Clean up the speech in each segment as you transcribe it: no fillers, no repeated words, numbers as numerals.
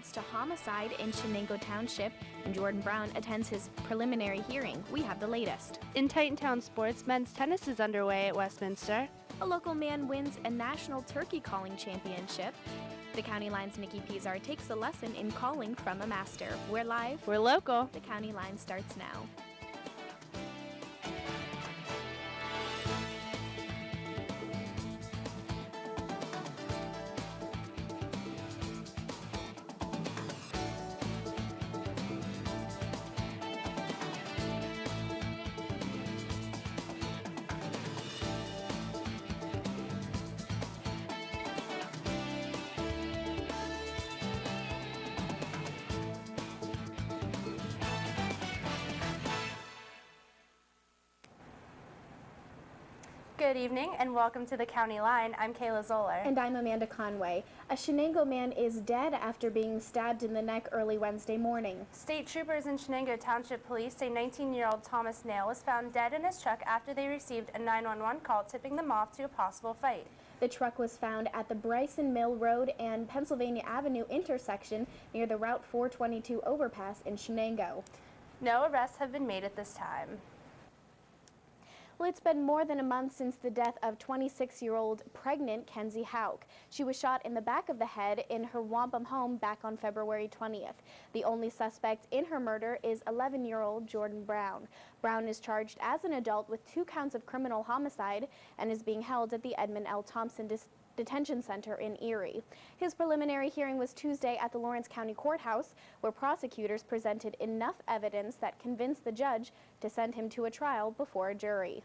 admits to homicide in Shenango Township, and Jordan Brown attends his preliminary hearing. We have the latest. In Titantown sports, men's tennis is underway at Westminster. A local man wins a national turkey calling championship. The County Line's Nikki Pizar takes a lesson in calling from a master. We're live. We're local. The County Line starts now. Good evening and welcome to the County Line. I'm Kayla Zoller. And I'm Amanda Conway. A Shenango man is dead after being stabbed in the neck early Wednesday morning. State troopers in Shenango Township Police say 19-year-old Thomas Nail was found dead in his truck after they received a 911 call tipping them off to a possible fight. The truck was found at the Bryson Mill Road and Pennsylvania Avenue intersection near the Route 422 overpass in Shenango. No arrests have been made at this time. Well, it's been more than a month since the death of 26-year-old pregnant Kenzie Hauk. She was shot in the back of the head in her Wampum home back on February 20th. The only suspect in her murder is 11-year-old Jordan Brown. Brown is charged as an adult with 2 counts of criminal homicide and is being held at the Edmund L. Thompson Detention Center in Erie. His preliminary hearing was Tuesday at the Lawrence County Courthouse, where prosecutors presented enough evidence that convinced the judge to send him to a trial before a jury.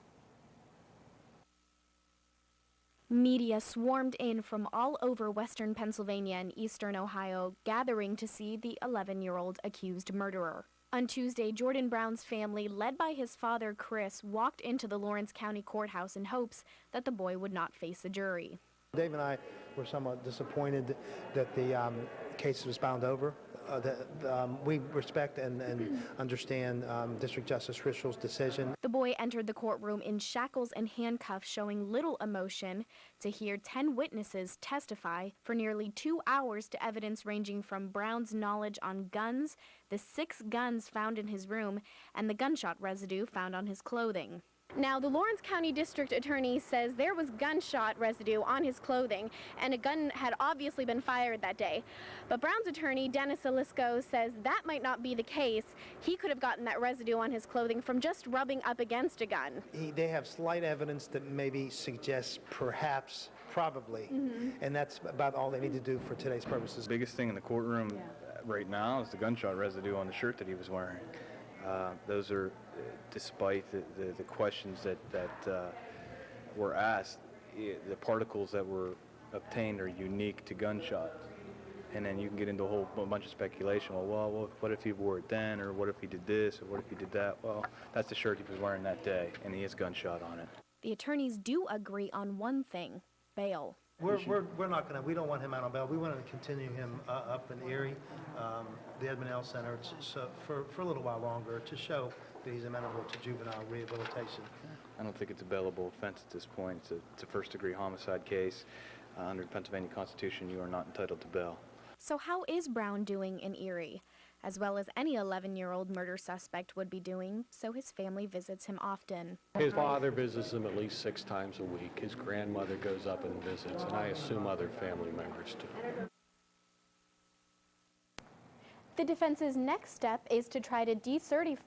Media swarmed in from all over western Pennsylvania and eastern Ohio, gathering to see the 11-year-old accused murderer. On Tuesday, Jordan Brown's family, led by his father Chris, walked into the Lawrence County Courthouse in hopes that the boy would not face a jury. Dave and I were somewhat disappointed that the case was bound over. We respect and understand District Justice Rischel's decision. The boy entered the courtroom in shackles and handcuffs, showing little emotion, to hear 10 witnesses testify for nearly 2 hours to evidence ranging from Brown's knowledge on guns, the 6 guns found in his room, and the gunshot residue found on his clothing. Now, the Lawrence County District Attorney says there was gunshot residue on his clothing, and a gun had obviously been fired that day. But Brown's attorney, Dennis Alisco, says that might not be the case. He could have gotten that residue on his clothing from just rubbing up against a gun. They have slight evidence that maybe suggests perhaps, probably, and that's about all they need to do for today's purposes. The biggest thing in the courtroom right now is the gunshot residue on the shirt that he was wearing. Those are, despite the questions that were asked, the particles that were obtained are unique to gunshots. And then you can get into a whole bunch of speculation. Well, what if he wore it then, or what if he did this, or what if he did that? Well, that's the shirt he was wearing that day, and he has gunshot on it. The attorneys do agree on one thing: bail. We're not going to, we don't want him out on bail. We want to continue him up in Erie, the Edmund L. Center, so for a little while longer, to show that he's amenable to juvenile rehabilitation. I don't think it's a bailable offense at this point. It's a first-degree homicide case. Under the Pennsylvania Constitution, you are not entitled to bail. So how is Brown doing in Erie? As well as any 11-year-old murder suspect would be doing, so his family visits him often. His father visits him at least 6 times a week. His grandmother goes up and visits, and I assume other family members too. The defense's next step is to try to decertify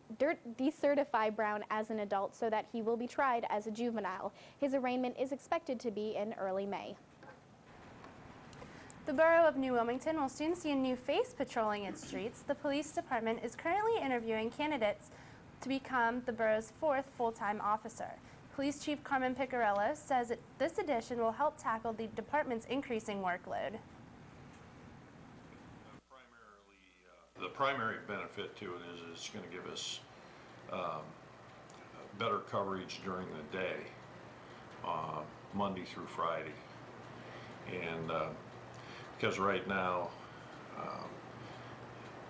Brown as an adult so that he will be tried as a juvenile. His arraignment is expected to be in early May. The borough of New Wilmington will soon see a new face patrolling its streets. The police department is currently interviewing candidates to become the borough's 4th full-time officer. Police Chief Carmen Picarella says this addition will help tackle the department's increasing workload. The primary benefit to it is it's going to give us better coverage during the day, Monday through Friday. And because right now,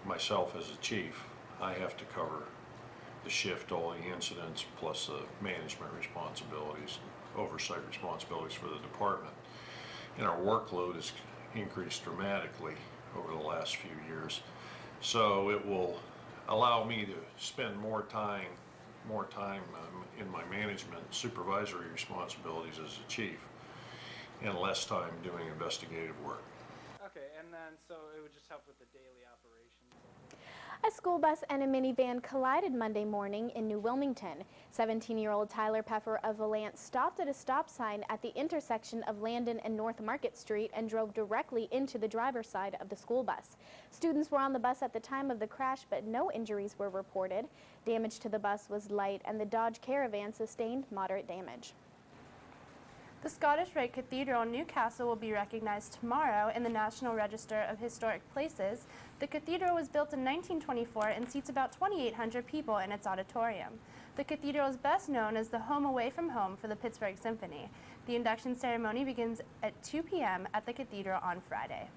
myself as a chief, I have to cover the shift, all the incidents, plus the management responsibilities, oversight responsibilities for the department. And our workload has increased dramatically over the last few years. So it will allow me to spend more time in my management supervisory responsibilities as a chief and less time doing investigative work. Okay, and then so it would just help with the daily operations. A school bus and a minivan collided Monday morning in New Wilmington. 17-year-old Tyler Peffer of Valance stopped at a stop sign at the intersection of Landon and North Market Street and drove directly into the driver's side of the school bus. Students were on the bus at the time of the crash, but no injuries were reported. Damage to the bus was light, and the Dodge Caravan sustained moderate damage. The Scottish Rite Cathedral in Newcastle will be recognized tomorrow in the National Register of Historic Places. The cathedral was built in 1924 and seats about 2,800 people in its auditorium. The cathedral is best known as the home away from home for the Pittsburgh Symphony. The induction ceremony begins at 2 p.m. at the cathedral on Friday.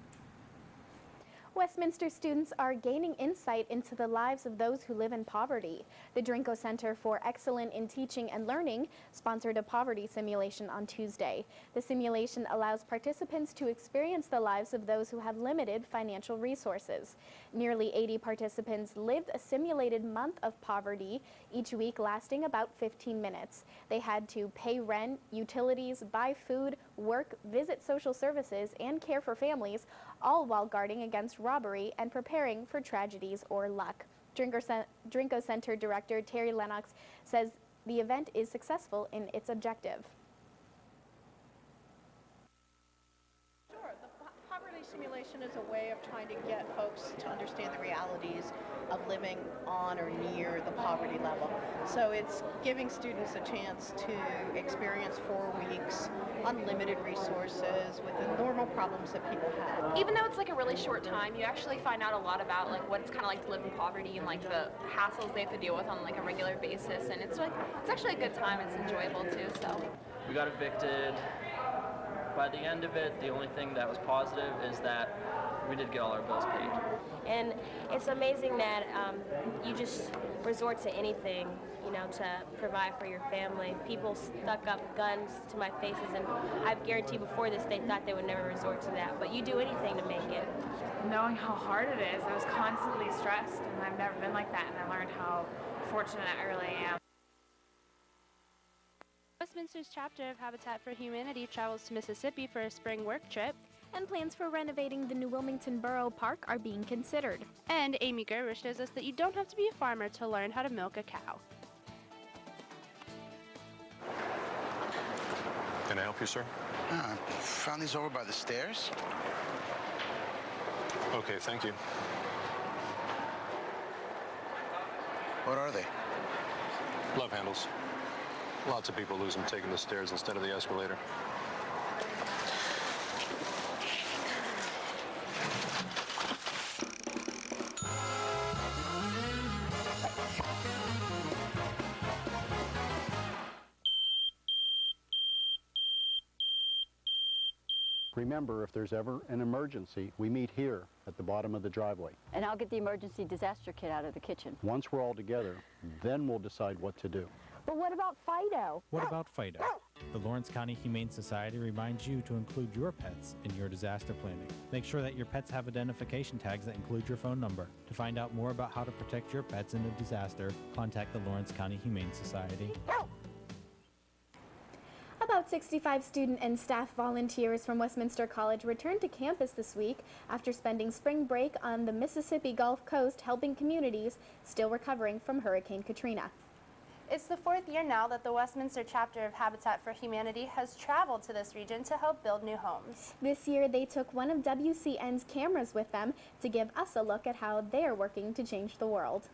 Westminster students are gaining insight into the lives of those who live in poverty. The Drinko Center for Excellence in Teaching and Learning sponsored a poverty simulation on Tuesday. The simulation allows participants to experience the lives of those who have limited financial resources. Nearly 80 participants lived a simulated month of poverty, each week lasting about 15 minutes. They had to pay rent, utilities, buy food, work, visit social services, and care for families, all while guarding against robbery and preparing for tragedies or luck. Drinko Center Director Terry Lennox says the event is successful in its objective. Sure. The poverty simulation is a way of trying to get folks to understand the realities of living on or near the poverty level. So it's giving students a chance to experience 4 weeks, unlimited resources with the normal problems that people have. Even though it's like a really short time, you actually find out a lot about like what it's kind of like to live in poverty and like the hassles they have to deal with on like a regular basis, and it's actually a good time. It's enjoyable too. So we got evicted. By the end of it, the only thing that was positive is that we did get all our bills paid. And it's amazing that you just resort to anything, you know, to provide for your family. People stuck up guns to my faces, and I guarantee before this they thought they would never resort to that, but you do anything to make it. Knowing how hard it is, I was constantly stressed, and I've never been like that, and I learned how fortunate I really am. Westminster's chapter of Habitat for Humanity travels to Mississippi for a spring work trip. And plans for renovating the New Wilmington Borough Park are being considered. And Amy Gerber shows us that you don't have to be a farmer to learn how to milk a cow. Can I help you, sir? Found these over by the stairs. Okay, thank you. What are they? Love handles. Lots of people lose them taking the stairs instead of the escalator. Remember, if there's ever an emergency, we meet here at the bottom of the driveway. And I'll get the emergency disaster kit out of the kitchen. Once we're all together, then we'll decide what to do. But what about Fido? What about Fido? The Lawrence County Humane Society reminds you to include your pets in your disaster planning. Make sure that your pets have identification tags that include your phone number. To find out more about how to protect your pets in a disaster, contact the Lawrence County Humane Society. About 65 student and staff volunteers from Westminster College returned to campus this week after spending spring break on the Mississippi Gulf Coast helping communities still recovering from Hurricane Katrina. It's the 4th year now that the Westminster chapter of Habitat for Humanity has traveled to this region to help build new homes. This year they took one of WCN's cameras with them to give us a look at how they are working to change the world.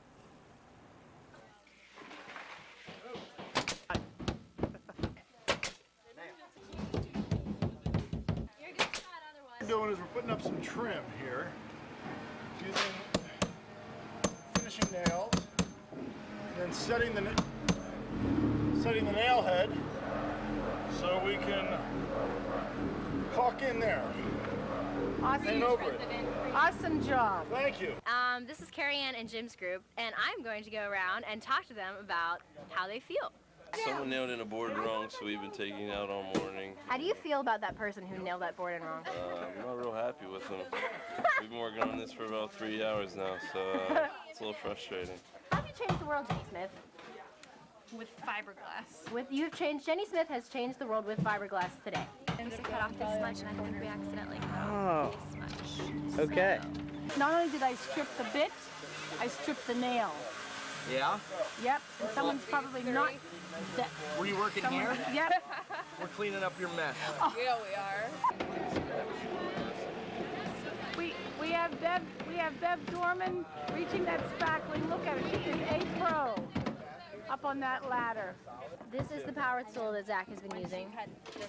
What we're doing is we're putting up some trim here using finishing nails, and then setting the nail head so we can caulk in there. Awesome, over it. Awesome job. Thank you. This is Carrie Ann and Jim's group, and I'm going to go around and talk to them about how they feel. Someone nailed in a board wrong, so we've been taking it out all morning. How do you feel about that person who nailed that board in wrong? I'm not real happy with them. We've been working on this for about 3 hours now, so it's a little frustrating. How have you changed the world, Jenny Smith? With fiberglass. Jenny Smith has changed the world with fiberglass today. And we cut off this much, and I think we accidentally cut off this much. Okay. Not only did I strip the bit, I stripped the nail. Yeah? Yep. And someone's probably not. Were you working here? Yep. We're cleaning up your mess. Oh. Yeah, we are. We have Bev Dorman reaching that spackling. Look at her. She is a pro up on that ladder. This is the power tool that Zach has been using.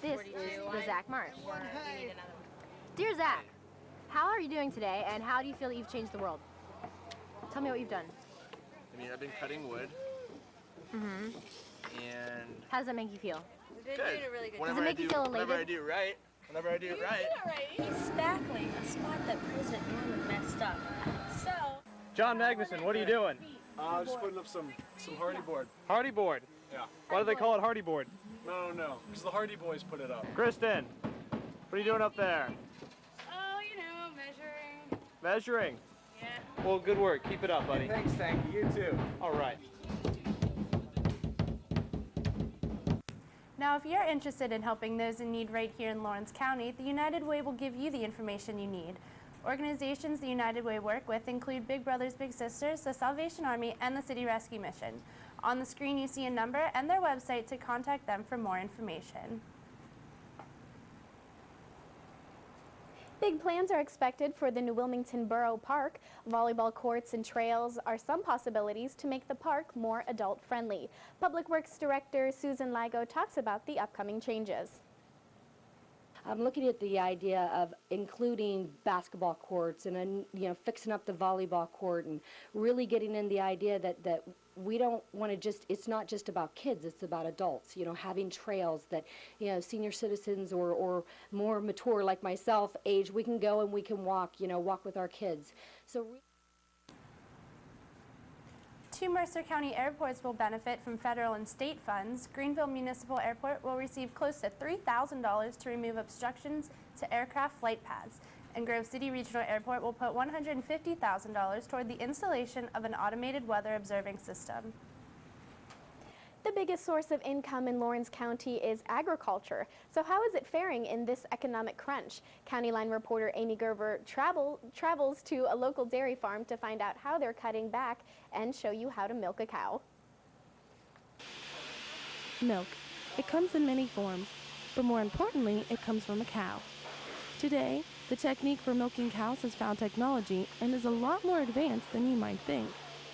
This is the Zach Marsh. Dear Zach, how are you doing today, and how do you feel that you've changed the world? Tell me what you've done. I mean, I've been cutting wood. Mm-hmm. And how does that make you feel? good. Does it make you feel elated? Whenever I do right. Whenever I do it right. He's spackling a spot that President Norman messed up. So, John Magnuson, what are you doing? Just putting up some hardy board. Hardy board. Yeah. Why do they call it hardy board? No, because the Hardy Boys put it up. Kristen, what are you doing up there? Oh, you know, measuring. Measuring? Yeah. Well, good work. Keep it up, buddy. Thanks, thank you. You too. All right. Now, if you're interested in helping those in need right here in Lawrence County, the United Way will give you the information you need. Organizations the United Way work with include Big Brothers Big Sisters, the Salvation Army, and the City Rescue Mission. On the screen you see a number and their website to contact them for more information. Big plans are expected for the New Wilmington Borough Park. Volleyball courts and trails are some possibilities to make the park more adult-friendly. Public Works Director Susan Ligo talks about the upcoming changes. I'm looking at the idea of including basketball courts and fixing up the volleyball court and really getting in the idea that we don't want to it's not just about kids, it's about adults, having trails that, senior citizens or more mature like myself age, we can go and we can walk with our kids. So. 2 Mercer County airports will benefit from federal and state funds. Greenville Municipal Airport will receive close to $3,000 to remove obstructions to aircraft flight paths. And Grove City Regional Airport will put $150,000 toward the installation of an automated weather observing system. The biggest source of income in Lawrence County is agriculture. So how is it faring in this economic crunch? County Line reporter Amy Gerber travels to a local dairy farm to find out how they're cutting back and show you how to milk a cow. Milk. It comes in many forms, but more importantly, it comes from a cow. Today, the technique for milking cows has found technology and is a lot more advanced than you might think.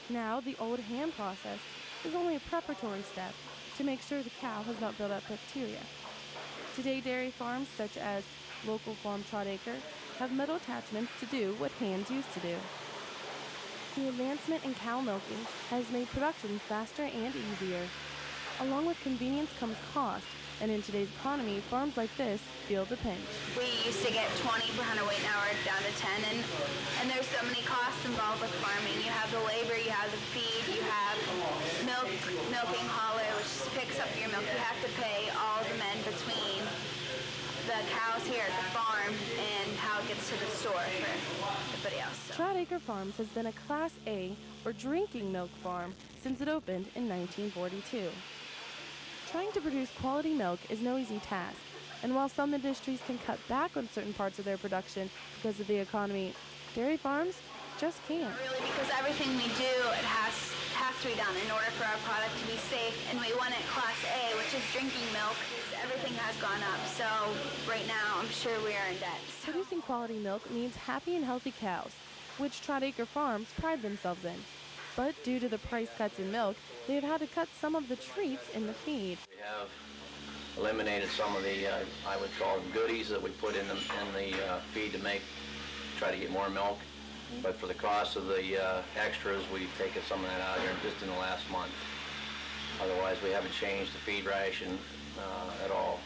Now, the old hand process is only a preparatory step to make sure the cow has not built up bacteria. Today, dairy farms such as local farm Trot Acre have metal attachments to do what hands used to do. The advancement in cow milking has made production faster and easier. Along with convenience comes cost, and in today's economy, farms like this feel the pinch. We used to get 20 per hundredweight, now we're down to 10, and there's so many costs involved with farming. You have the labor, you have the feed, you have milking hauler, which picks up your milk. You have to pay all the men between the cows here at the farm and how it gets to the store for everybody else. So. Trot Acre Farms has been a Class A, or drinking milk farm, since it opened in 1942. Trying to produce quality milk is no easy task, and while some industries can cut back on certain parts of their production because of the economy, dairy farms just can't. Really, because everything we do, it has to be done in order for our product to be safe, and we want it Class A, which is drinking milk. Everything has gone up, so right now I'm sure we are in debt. So. Producing quality milk means happy and healthy cows, which Trot Acre Farms pride themselves in. But due to the price cuts in milk, they have had to cut some of the treats in the feed. We have eliminated some of the, I would call them goodies that we put in the feed to try to get more milk. But for the cost of the extras, we've taken some of that out here just in the last month. Otherwise, we haven't changed the feed ration at all.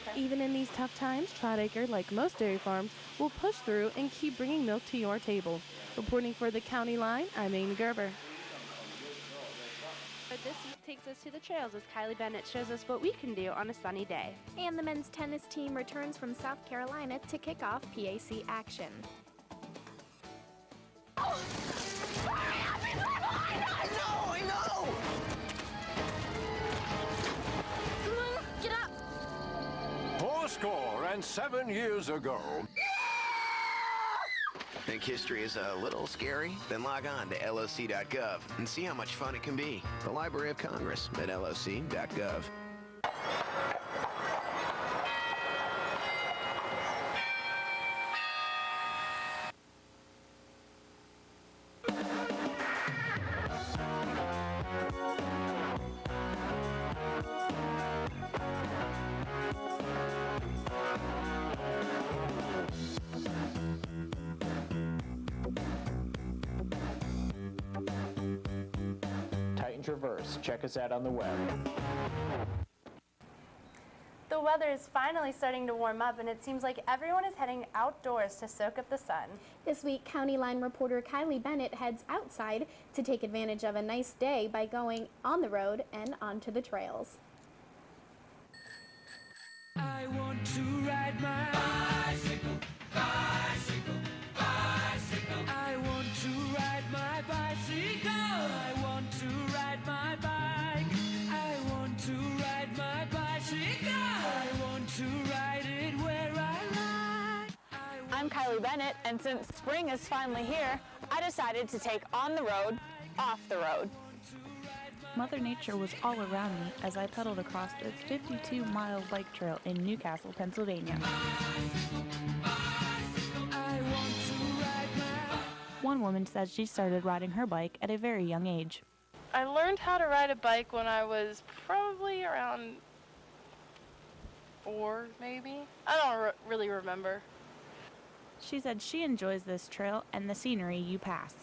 Okay. Even in these tough times, Trot Acre, like most dairy farms, will push through and keep bringing milk to your table. Reporting for the County Line, I'm Amy Gerber. But this youth takes us to the trails as Kylie Bennett shows us what we can do on a sunny day. And the men's tennis team returns from South Carolina to kick off PAC action. I know! Get up! 407 years ago. Think history is a little scary? Then log on to loc.gov and see how much fun it can be. The Library of Congress at loc.gov. Traverse. Check us out on the web. The weather is finally starting to warm up, and it seems like everyone is heading outdoors to soak up the sun. This week, County Line reporter Kylie Bennett heads outside to take advantage of a nice day by going on the road and onto the trails. I want to ride my bicycle, bicycle, bicycle. I want to ride my bicycle. I want to ride my bike. I want to ride my bicycle. I want to ride it where I like. I'm Kylie Bennett, and since spring is finally here, I decided to take on the road, off the road. Mother Nature was all around me as I pedaled across its 52-mile bike trail in Newcastle, Pennsylvania. One woman says she started riding her bike at a very young age. I learned how to ride a bike when I was probably around 4, maybe. I don't really remember. She said she enjoys this trail and the scenery you pass.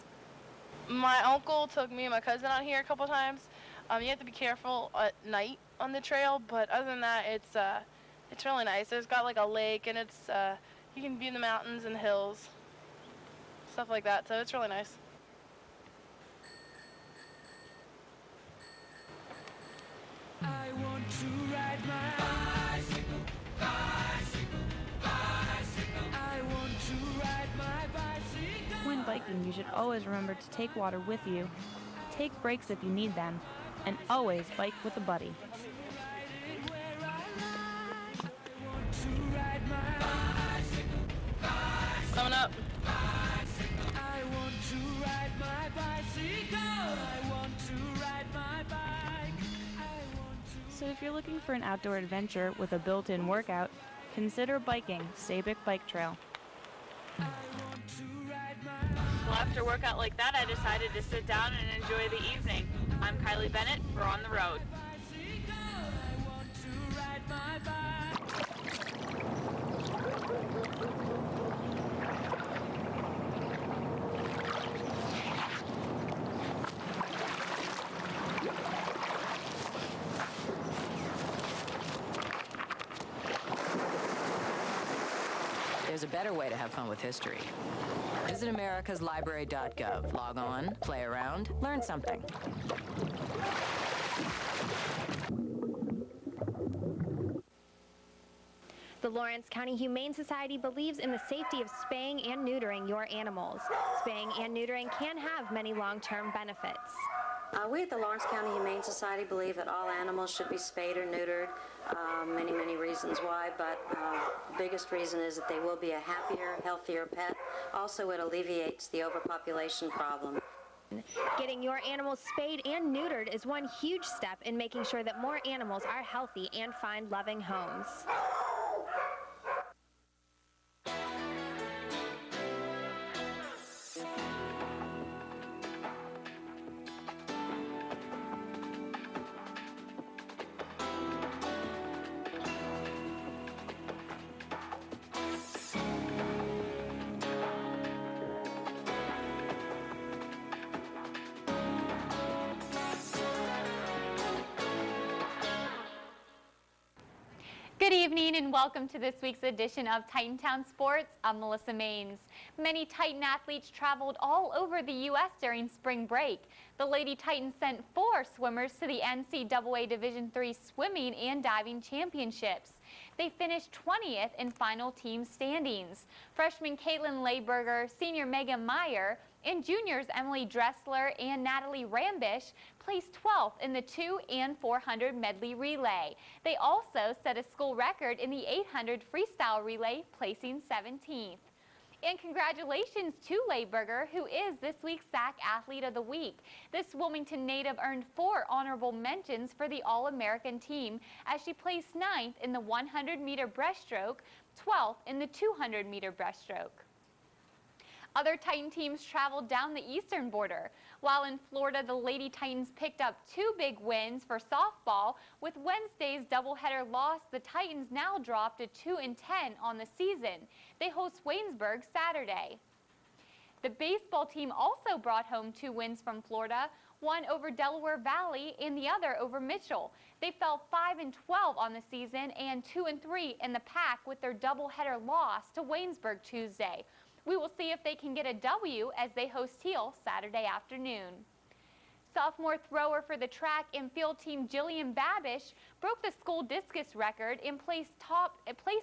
My uncle took me and my cousin out here a couple times. You have to be careful at night on the trail, but other than that, it's really nice. There's got like a lake, and it's you can view the mountains and hills, stuff like that. So it's really nice. I want to ride my bicycle, bicycle, bicycle. I want to ride my bicycle. When biking, you should always remember to take water with you, take breaks if you need them, and always bike with a buddy. Coming up. I want to ride my bicycle. I want to ride my bike. So if you're looking for an outdoor adventure with a built-in workout, consider biking Sabic Bike Trail. Well, after a workout like that, I decided to sit down and enjoy the evening. I'm Kylie Bennett. We're on the road. There's a better way to have fun with history. Visit americaslibrary.gov. Log on, play around, learn something. The Lawrence County Humane Society believes in the safety of spaying and neutering your animals. Spaying and neutering can have many long-term benefits. We at the Lawrence County Humane Society believe that all animals should be spayed or neutered. Many reasons why, but the biggest reason is that they will be a happier, healthier pet. Also, it alleviates the overpopulation problem. Getting your animals spayed and neutered is one huge step in making sure that more animals are healthy and find loving homes. Good evening and welcome to this week's edition of Titantown Sports. I'm Melissa Maines. Many Titan athletes traveled all over the U.S. during spring break. The Lady Titans sent 4 swimmers to the NCAA Division III Swimming and Diving Championships. They finished 20th in final team standings. Freshman Caitlin Layberger, senior Megan Meyer, and juniors Emily Dressler and Natalie Rambish placed 12th in the 200 and 400 medley relay. They also set a school record in the 800 freestyle relay, placing 17th. And congratulations to Layberger, who is this week's SAC Athlete of the Week. This Wilmington native earned 4 honorable mentions for the All-American team as she placed 9th in the 100-meter breaststroke, 12th in the 200-meter breaststroke. Other Titan teams traveled down the eastern border. While in Florida, the Lady Titans picked up 2 big wins for softball. With Wednesday's doubleheader loss, the Titans now dropped to 2-10 on the season. They host Waynesburg Saturday. The baseball team also brought home 2 wins from Florida, one over Delaware Valley and the other over Mitchell. They fell 5-12 on the season and 2-3 in the pack with their doubleheader loss to Waynesburg Tuesday. We will see if they can get a W as they host Teal Saturday afternoon. Sophomore thrower for the track and field team Jillian Babish broke the school discus record and placed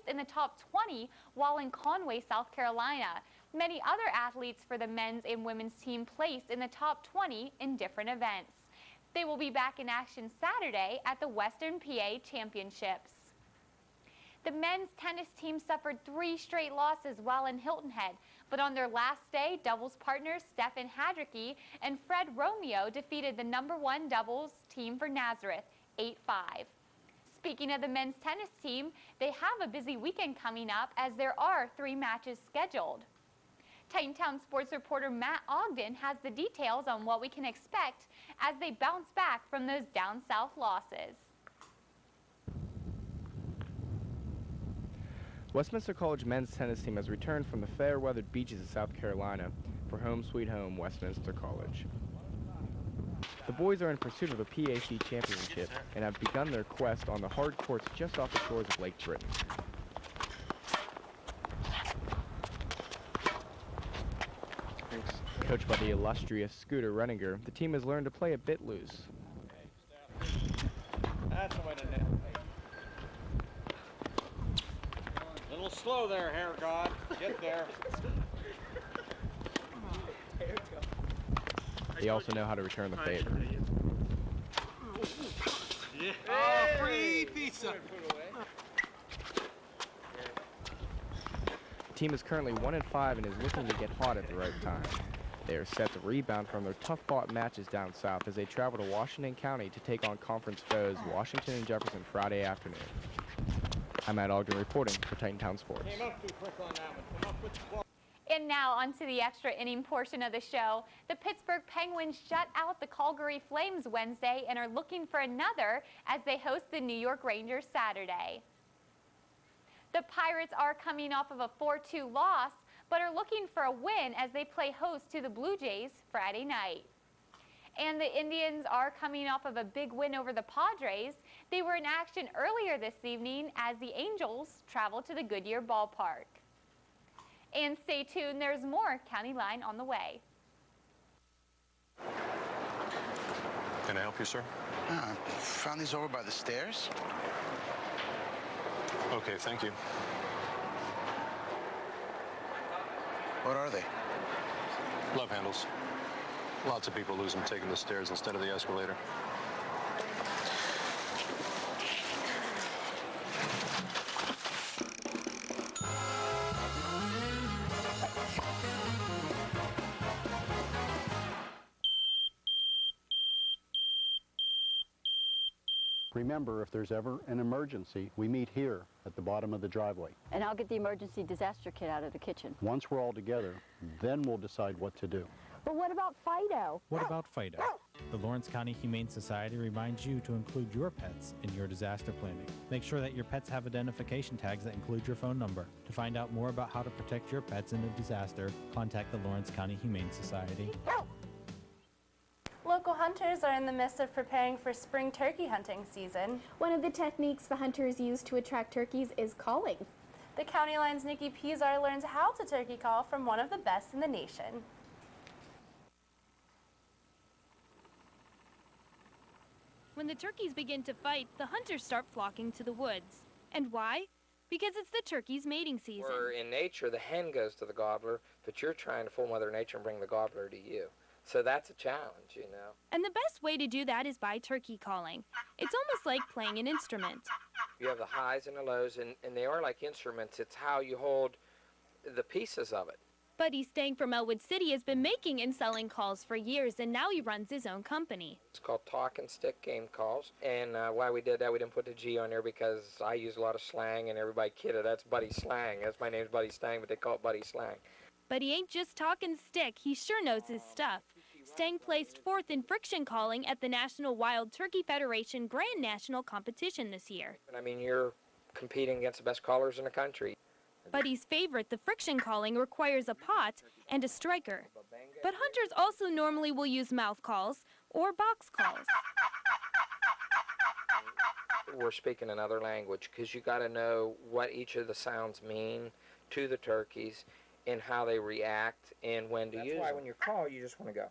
in the top 20 while in Conway, South Carolina. Many other athletes for the men's and women's team placed in the top 20 in different events. They will be back in action Saturday at the Western PA Championships. The men's tennis team suffered 3 straight losses while in Hilton Head, but on their last day, doubles partners Stefan Hadricki and Fred Romeo defeated the #1 doubles team for Nazareth, 8-5. Speaking of the men's tennis team, they have a busy weekend coming up as there are 3 matches scheduled. Titantown sports reporter Matt Ogden has the details on what we can expect as they bounce back from those down south losses. Westminster College men's tennis team has returned from the fair-weathered beaches of South Carolina for home sweet home Westminster College. The boys are in pursuit of a PAC championship and have begun their quest on the hard courts just off the shores of Lake Britain. Coached by the illustrious Scooter Renninger, the team has learned to play a bit loose. That's the way to net. A little slow there, hair god. Get there. They also know how to return the favor. Yeah. Oh, free pizza. The team is currently 1-5 and is looking to get hot at the right time. They are set to rebound from their tough-fought matches down south as they travel to Washington County to take on conference foes Washington and Jefferson Friday afternoon. I'm Matt Ogden reporting for Titantown Sports. Came up too quick on that one. Come up with the ball. And now on to the extra inning portion of the show. The Pittsburgh Penguins shut out the Calgary Flames Wednesday and are looking for another as they host the New York Rangers Saturday. The Pirates are coming off of a 4-2 loss, but are looking for a win as they play host to the Blue Jays Friday night. And the Indians are coming off of a big win over the Padres. They were in action earlier this evening as the Angels travel to the Goodyear Ballpark. And stay tuned, there's more County Line on the way. Can I help you, sir? Found these over by the stairs. Okay, thank you. What are they? Love handles. Lots of people lose them taking the stairs instead of the escalator. Remember, if there's ever an emergency, we meet here at the bottom of the driveway. And I'll get the emergency disaster kit out of the kitchen. Once we're all together, then we'll decide what to do. But what about Fido? What about Fido? The Lawrence County Humane Society reminds you to include your pets in your disaster planning. Make sure that your pets have identification tags that include your phone number. To find out more about how to protect your pets in a disaster, contact the Lawrence County Humane Society. Local hunters Hunters are in the midst of preparing for spring turkey hunting season. One of the techniques the hunters use to attract turkeys is calling. The County Line's Nikki Pizar learns how to turkey call from one of the best in the nation. When the turkeys begin to fight, the hunters start flocking to the woods. And why? Because it's the turkey's mating season. Where in nature, the hen goes to the gobbler, but you're trying to fool Mother Nature and bring the gobbler to you. So that's a challenge, you know. And the best way to do that is by turkey calling. It's almost like playing an instrument. You have the highs and the lows, and they are like instruments. It's how you hold the pieces of it. Buddy Stang from Elwood City has been making and selling calls for years, and now he runs his own company. It's called Talk and Stick Game Calls. And why we did that, we didn't put the G on there because I use a lot of slang, and everybody kidded. That's Buddy Slang. That's my name's Buddy Stang, but they call it Buddy Slang. But he ain't just talking stick. He sure knows his stuff. Stang placed 4th in friction calling at the National Wild Turkey Federation Grand National Competition this year. I mean, you're competing against the best callers in the country. Buddy's favorite, the friction calling, requires a pot and a striker. But hunters also normally will use mouth calls or box calls. We're speaking another language because you got to know what each of the sounds mean to the turkeys and how they react and when to use them. That's why when you call, you just want to go.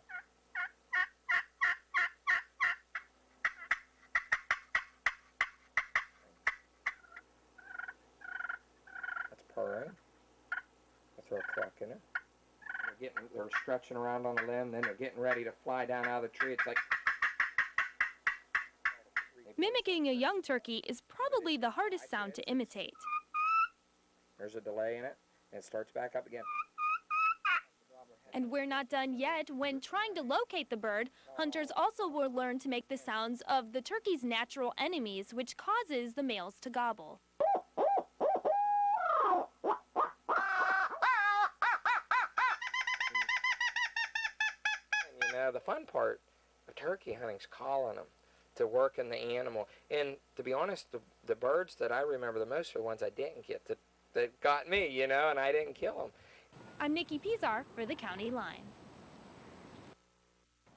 Purring. I throw a cluck in it. They're stretching around on the limb, then they're getting ready to fly down out of the tree. It's like mimicking a young turkey is probably the hardest sound to imitate. There's a delay in it, and it starts back up again. And we're not done yet. When trying to locate the bird, hunters also will learn to make the sounds of the turkey's natural enemies, which causes the males to gobble. The fun part of turkey hunting is calling them to work in the animal. And to be honest, the birds that I remember the most are the ones I didn't get, that got me, you know, and I didn't kill them. I'm Nikki Pizar for the County Line.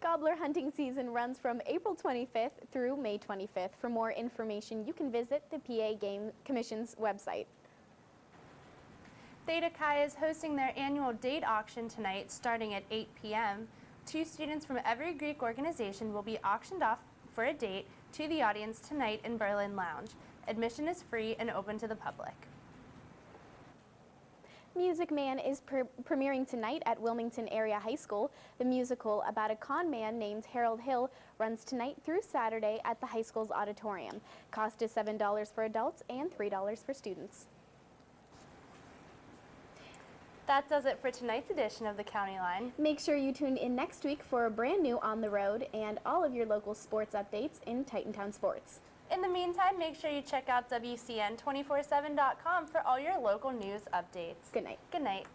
Gobbler hunting season runs from April 25th through May 25th. For more information, you can visit the PA Game Commission's website. Theta Chi is hosting their annual date auction tonight starting at 8 p.m. 2 students from every Greek organization will be auctioned off for a date to the audience tonight in Berlin Lounge. Admission is free and open to the public. Music Man is premiering tonight at Wilmington Area High School. The musical about a con man named Harold Hill runs tonight through Saturday at the high school's auditorium. Cost is $7 for adults and $3 for students. That does it for tonight's edition of the County Line. Make sure you tune in next week for a brand new On the Road and all of your local sports updates in Titantown Sports. In the meantime, make sure you check out WCN247.com for all your local news updates. Good night. Good night.